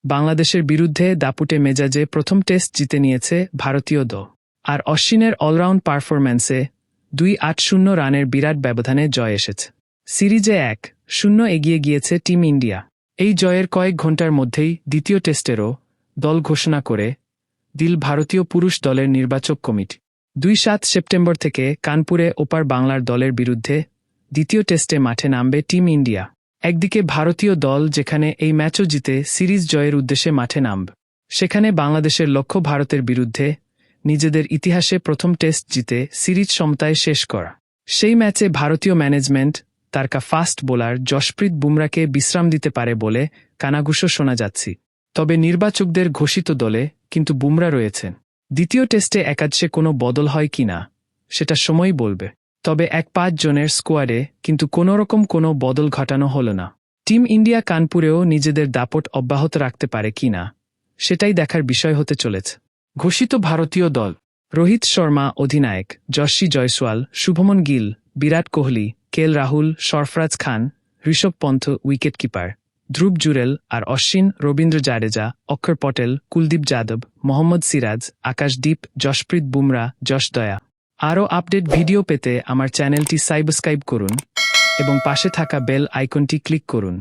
বাংলাদেশের বিরুদ্ধে দাপুটে মেজাজে প্রথম টেস্ট জিতে নিয়েছে ভারতীয় দল। আর অশ্বিনের অলরাউন্ড পারফরম্যান্সে 2-8-0 রানের বিরাট ব্যবধানে জয় এসেছে। সিরিজে 1-0 এগিয়ে গিয়েছে টিম ইন্ডিয়া। এই জয়ের কয়েক ঘণ্টার মধ্যেই দ্বিতীয় টেস্টেরও দল ঘোষণা করে দিল ভারতীয় পুরুষ দলের নির্বাচক কমিটি। 2-7 সেপ্টেম্বর থেকে কানপুরে ওপার বাংলার দলের বিরুদ্ধে দ্বিতীয় টেস্টে মাঠে নামবে টিম ইন্ডিয়া। একদিকে ভারতীয় দল যেখানে এই ম্যাচও জিতে সিরিজ জয়ের উদ্দেশ্যে মাঠে নামবে, সেখানে বাংলাদেশের লক্ষ্য ভারতের বিরুদ্ধে নিজেদের ইতিহাসে প্রথম টেস্ট জিতে সিরিজ সমতায় শেষ করা। সেই ম্যাচে ভারতীয় ম্যানেজমেন্ট তারকা ফাস্ট বোলার জশপ্রীত বুমরাকে বিশ্রাম দিতে পারে বলে কানাঘুষো শোনা যাচ্ছে। তবে নির্বাচকদের ঘোষিত দলে কিন্তু বুমরা রয়েছেন। দ্বিতীয় টেস্টে একাদশে কোনো বদল হয় কিনা সেটা সময়ই বলবে। তবে 1-5 জনের স্কোয়াডে কিন্তু কোনোরকম কোনো বদল ঘটানো হলো না। টিম ইন্ডিয়া কানপুরেও নিজেদের দাপট অব্যাহত রাখতে পারে কিনা সেটাই দেখার বিষয় হতে চলেছে। ঘোষিত ভারতীয় দল: রোহিত শর্মা অধিনায়ক, যশস্বী জয়সওয়াল, শুভমন গিল, বিরাট কোহলি, কেএল রাহুল, সরফরাজ খান, ঋষভ পন্থ উইকেটকিপার, ধ্রুব জুরেল আর অশ্বিন, রবীন্দ্র জাডেজা, অক্ষর পটেল, কুলদীপ যাদব, মোহাম্মদ সিরাজ, আকাশদীপ, জশপ্রীত বুমরা, যশ দয়া। আরও আপডেট ভিডিও পেতে আমার চ্যানেলটি সাবস্ক্রাইব করুন এবং পাশে থাকা বেল আইকনটি ক্লিক করুন।